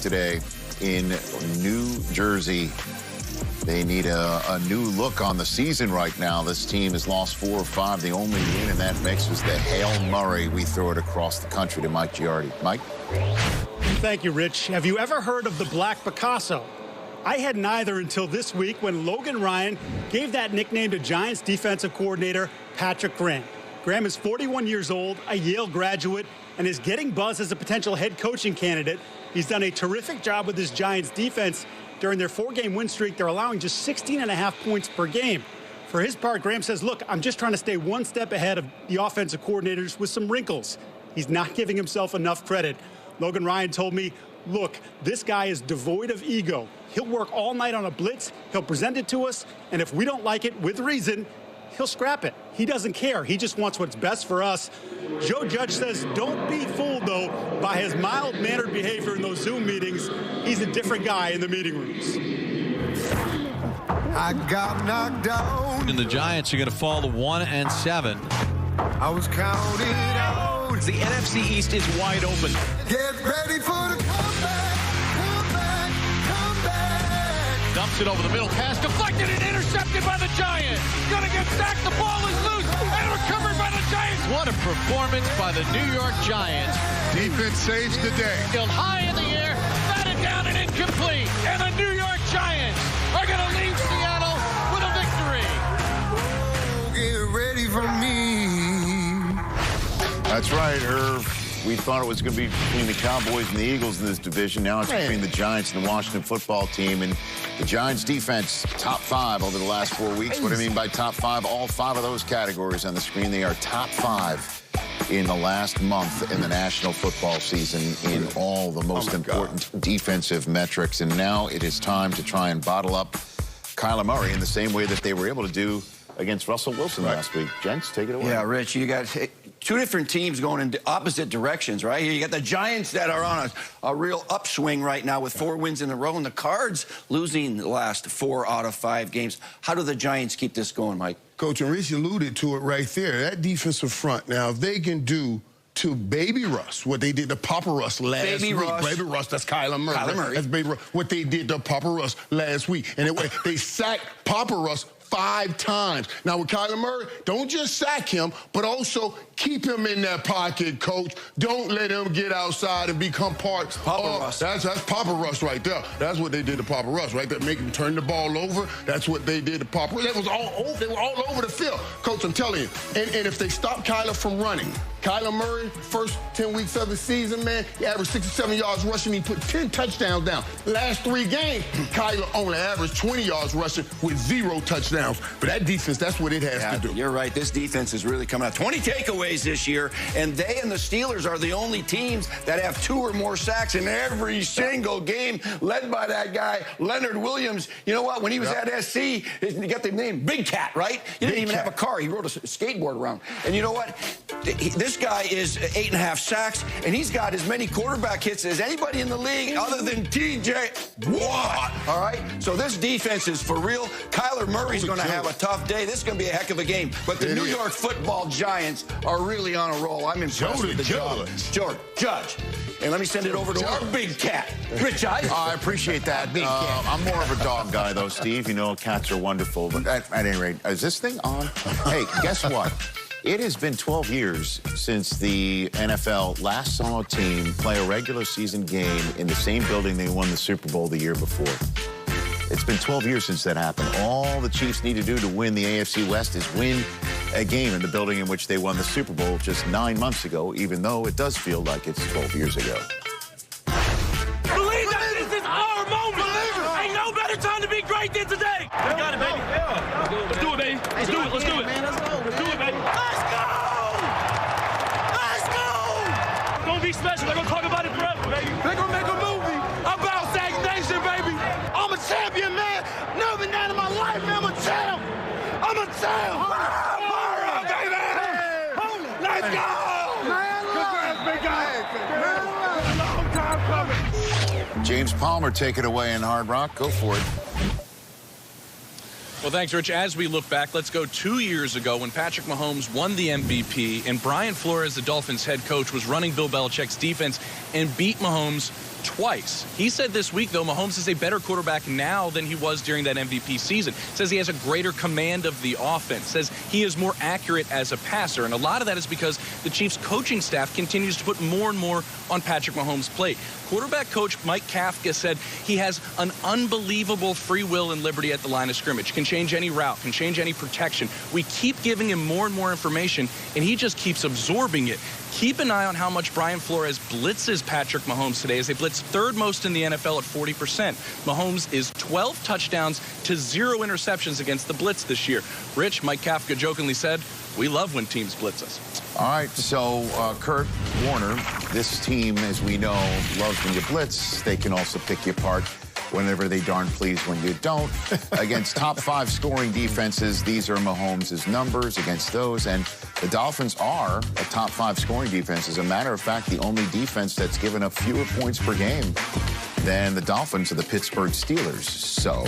today in New Jersey. They need a new look on the season right now. This team has lost 4 or 5. The only win in that mix was the Hail Murray. We throw it across the country to Mike Giardi. Mike? Thank you, Rich. Have you ever heard of the Black Picasso? I had neither until this week when Logan Ryan gave that nickname to Giants defensive coordinator Patrick Graham. Graham is 41 years old, a Yale graduate, and is getting buzz as a potential head coaching candidate. He's done a terrific job with his Giants defense. During their 4-game win streak, they're allowing just 16.5 points per game. For his part, Graham says, look, I'm just trying to stay one step ahead of the offensive coordinators with some wrinkles. He's not giving himself enough credit. Logan Ryan told me, look, this guy is devoid of ego. He'll work all night on a blitz. He'll present it to us. And if we don't like it with reason, he'll scrap it. He doesn't care. He just wants what's best for us. Joe Judge says, don't be fooled, though, by his mild-mannered behavior in those Zoom meetings. He's a different guy in the meeting rooms. I got knocked down. And the Giants are going to fall to 1-7. I was counted out. The NFC East is wide open. Get ready for the comeback, comeback, comeback. Dumps it over the middle, pass deflected and intercepted by the Giants. Gonna get sacked, the ball is loose and recovered by the Giants. What a performance by the New York Giants. Defense saves the day. Still high in the air, batted down and incomplete. And the New York Giants are gonna leave Seattle with a victory. Oh, get ready for me. That's right, Irv. We thought it was going to be between the Cowboys and the Eagles in this division. Now it's between the Giants and the Washington football team. And the Giants defense, top 5 over the last 4 weeks. What do I mean by top 5? All 5 of those categories on the screen. They are top 5 in the last month in the National Football season in all the most important defensive metrics. And now it is time to try and bottle up Kyler Murray in the same way that they were able to do against Russell Wilson last week. Gents, take it away. Yeah, Rich, you got 2 different teams going in opposite directions, right? You got the Giants that are on a real upswing right now with 4 wins in a row, and the Cards losing the last 4 out of 5 games. How do the Giants keep this going, Mike? Coach, and Rich alluded to it right there. That defensive front, now, if they can do to Baby Russ what they did to Papa Russ last week. Baby Russ, that's Kyler Murray. That's Baby Russ. What they did to Papa Russ last week. And they sacked Papa Russ 5 times. Now, with Kyler Murray, don't just sack him, but also keep him in that pocket, Coach. Don't let him get outside and become part of Papa Russ. That's Papa Russ right there. That's what they did to Papa Russ, right there. Make him turn the ball over. That's what they did to Papa Russ. They were all over the field. Coach, I'm telling you. And if they stop Kyler from running, Kyler Murray, first 10 weeks of the season, man, he averaged 67 yards rushing. He put 10 touchdowns down. Last 3 games, Kyler only averaged 20 yards rushing with 0 touchdowns. But that defense, that's what it has to do. You're right. This defense is really coming out. 20 takeaways this year, and they and the Steelers are the only teams that have 2 or more sacks in every single game, led by that guy, Leonard Williams. You know what? When he was at SC, he got the name Big Cat, right? He didn't even have a car. He rode a skateboard around. And you know what? This guy is 8.5 sacks, and he's got as many quarterback hits as anybody in the league other than TJ Watt. All right? So this defense is for real. Kyler Murray's going to have a tough day. This is going to be a heck of a game. But the New York football Giants are really on a roll. I'm impressed with the job. Judge. And let me send it over to our big cat, Rich Eisen. I appreciate that. Big cat. I'm more of a dog guy, though, Steve. You know, cats are wonderful. But at any rate, is this thing on? Hey, guess what? It has been 12 years since the NFL last saw a team play a regular season game in the same building they won the Super Bowl the year before. It's been 12 years since that happened. All the Chiefs need to do to win the AFC West is win a game in the building in which they won the Super Bowl just 9 months ago, even though it does feel like it's 12 years ago. Believe that this is our moment. Ain't no better time to be great than today. We got it, baby. Let's do it, baby. Let's do it. Let's do it. Let's do it, baby. Let's go! Let's go! It's gonna be special. They're gonna talk about it forever, baby. They're gonna make a movie about Sack Nation, baby. I'm a champion, man. Never been down in my life, man. I'm a champ. I'm a champ. Mara, baby. Let's go! Congrats, big guy. Long time coming. James Palmer, take it away in Hard Rock. Go for it. Well, thanks, Rich. As we look back, let's go 2 years ago when Patrick Mahomes won the MVP and Brian Flores, the Dolphins head coach, was running Bill Belichick's defense and beat Mahomes twice. He said this week, though, Mahomes is a better quarterback now than he was during that MVP season. Says he has a greater command of the offense. Says he is more accurate as a passer. And a lot of that is because the Chiefs coaching staff continues to put more and more on Patrick Mahomes' plate. Quarterback coach Mike Kafka said he has an unbelievable free will and liberty at the line of scrimmage. Can change any route, can change any protection. We keep giving him more and more information, and he just keeps absorbing it. Keep an eye on how much Brian Flores blitzes Patrick Mahomes today, as they blitz third most in the NFL at 40%. Mahomes is 12 touchdowns to 0 interceptions against the blitz this year. Rich, Mike Kafka jokingly said, we love when teams blitz us. All right, so Kurt Warner, this team, as we know, loves when you blitz. They can also pick you apart whenever they darn please when you don't. Against top 5 scoring defenses, these are Mahomes' numbers against those. And the Dolphins are a top 5 scoring defense. As a matter of fact, the only defense that's given up fewer points per game than the Dolphins are the Pittsburgh Steelers. So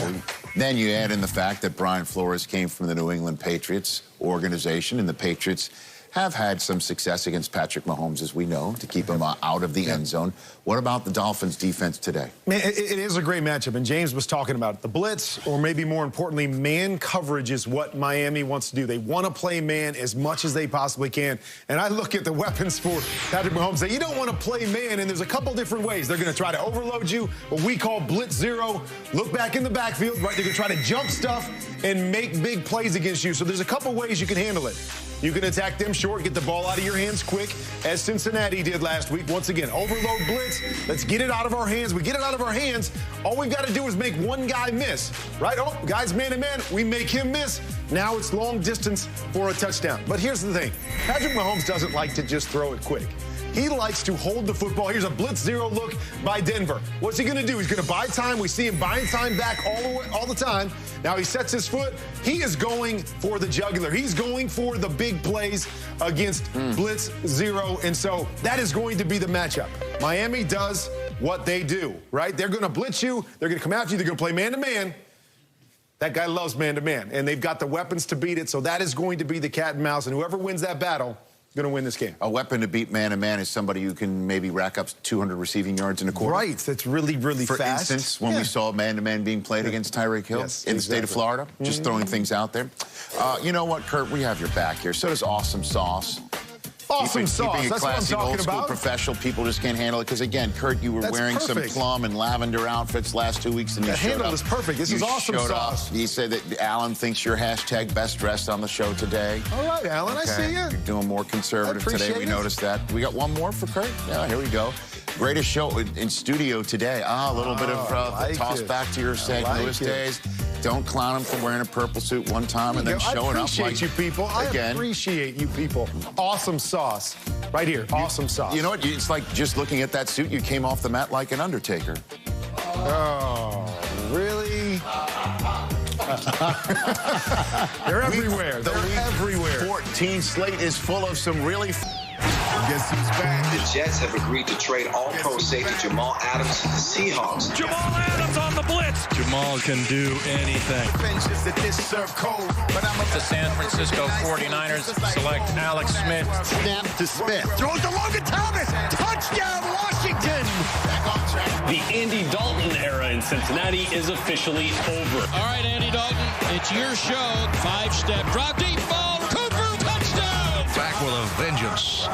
then you add in the fact that Brian Flores came from the New England Patriots organization, and the Patriots have had some success against Patrick Mahomes, as we know, to keep him out of the end zone. What about the Dolphins' defense today? Man, it is a great matchup, and James was talking about it. The blitz, or maybe more importantly, man coverage is what Miami wants to do. They want to play man as much as they possibly can. And I look at the weapons for Patrick Mahomes. Say, you don't want to play man, and there's a couple different ways. They're going to try to overload you, what we call blitz zero, look back in the backfield, right? They're going to try to jump stuff and make big plays against you. So there's a couple ways you can handle it. You can attack them short, get the ball out of your hands quick, as Cincinnati did last week. Once again, overload blitz. Let's get it out of our hands. We get it out of our hands. All we've got to do is make one guy miss, right? Oh, guy's man-to-man. We make him miss. Now it's long distance for a touchdown. But here's the thing. Patrick Mahomes doesn't like to just throw it quick. He likes to hold the football. Here's a blitz zero look by Denver. What's he going to do? He's going to buy time. We see him buying time back all the time. Now he sets his foot. He is going for the jugular. He's going for the big plays against blitz zero. And so that is going to be the matchup. Miami does what they do, right? They're going to blitz you. They're going to come after you. They're going to play man-to-man. That guy loves man-to-man, and they've got the weapons to beat it. So that is going to be the cat and mouse. And whoever wins that battle is going to win this game. A weapon to beat man-to-man is somebody who can maybe rack up 200 receiving yards in a quarter. Right. That's really, really fast. For instance, when we saw man-to-man being played against Tyreek Hill in the state of Florida, just throwing things out there. You know what, Kurt? We have your back here. So does Awesome Sauce. Awesome Sauce. Keeping it That's classy, what I'm talking old school, about. professional. People just can't handle it. Because, again, Kurt, you were wearing some plum and lavender outfits last 2 weeks. And the handle is perfect. This is Awesome Sauce. You said that Alan thinks you're hashtag best dressed on the show today. All right, Alan, I see you. You're doing more conservative today. We noticed that. We got one more for Kurt? Yeah, here we go. Greatest show in studio today. A little bit of toss back to your St. Louis days. Don't clown him for wearing a purple suit one time and then showing up like... I appreciate you people. I appreciate you people. Awesome Sauce. Right here. Awesome Sauce. You know what? It's like just looking at that suit, you came off the mat like an Undertaker. Oh, really? They're everywhere. They're everywhere. 14 slate is full of some really... Guess who's back? The Jets have agreed to trade all-pro safety Jamal Adams to the Seahawks. Jamal Adams on the blitz. Jamal can do anything. The San Francisco 49ers select Alex Smith. Snap to Smith. Throws to Logan Thomas. Touchdown, Washington. The Andy Dalton era in Cincinnati is officially over. All right, Andy Dalton, it's your show. 5-step drop deep ball. Cooper, touchdown. Back with a vengeance.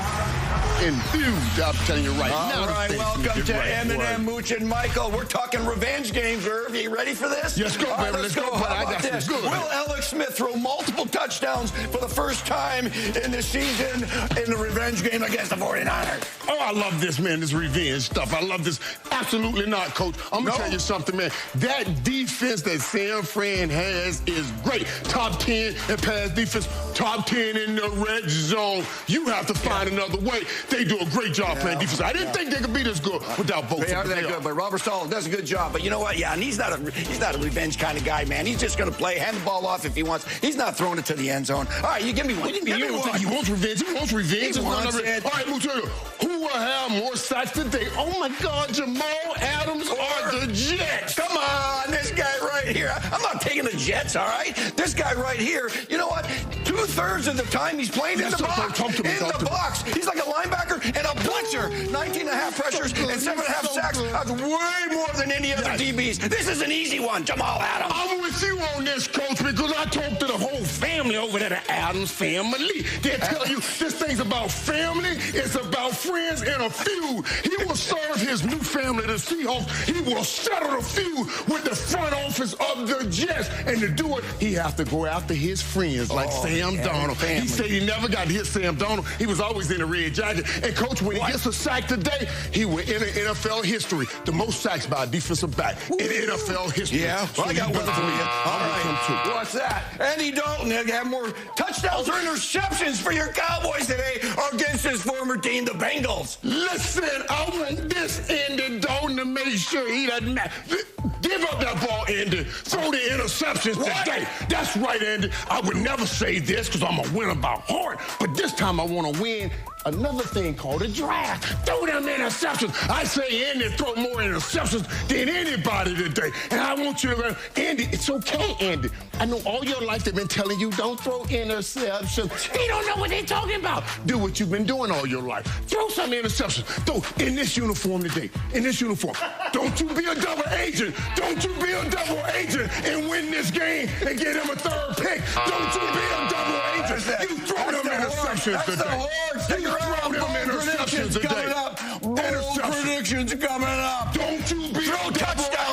Enthused, I'm telling you right now. All right, welcome to Eminem, Mooch, and Michael. We're talking revenge games, Irv. You ready for this? Yes, go, baby. Let's go. How about this? Will Alex Smith throw multiple touchdowns for the first time in the season in the revenge game against the 49ers? Oh, I love this, man, this revenge stuff. I love this. Absolutely not, Coach. I'm going to tell you something, man. That defense that San Fran has is great. Top 10 in pass defense, top 10 in the red zone. You have to find another way. They do a great job playing defense. I didn't think they could be this good without both. They are that good, but Robert Saleh does a good job. But you know what? Yeah, and he's not a revenge kind of guy, man. He's just going to play, hand the ball off if he wants. He's not throwing it to the end zone. All right, you give me one. Give me one. He wants revenge. He wants revenge. He wants it. All right, Mutual. Who will have more sacks today? Oh, my God, Jamal Adams or the Jets? Come on, this guy right here. I'm not taking the Jets, all right? This guy right here, you know what? 2/3 of the time he's playing in the box. In the box. He's like a linebacker and a blitzer. 19.5 pressures and 7.5 sacks. That's way more than any other DBs. This is an easy one, Jamal Adams. I'm with you on this, Coach, because I talked to the whole family over there, the Adams family. They tell you this thing's about family, it's about friends and a feud. He will serve his new family, the Seahawks. He will settle the feud with the front office of the Jets. And to do it, he has to go after his friends like Sam Darnold. He said he never got to hit Sam Darnold. He was always in the red jacket. And, Coach, when he gets a sack today, he will enter NFL history. The most sacks by a defensive back in NFL history. Yeah, well, I got one for you. All right. What's that? Andy Dalton had more touchdowns or interceptions for your Cowboys today against his former team, the Bengals. Listen, I want this Andy Dalton to make sure he doesn't give up that ball, Andy. Throw the interceptions today. That's right, Andy. I would never say this because I'm a winner by heart, but this time I want to win another thing called a draft. Throw them interceptions. I say Andy throw more interceptions than anybody today. And I want you to learn, Andy, it's okay, Andy. I know all your life they've been telling you don't throw interceptions. They don't know what they're talking about. Do what you've been doing all your life. Throw some interceptions. Throw in this uniform today. In this uniform. Don't you be a double agent. Don't you be a double agent and win this game and get him a third pick. Don't you be a double agent. You throw them interceptions today. Predictions coming up. Predictions coming up. Don't you be throw touchdowns.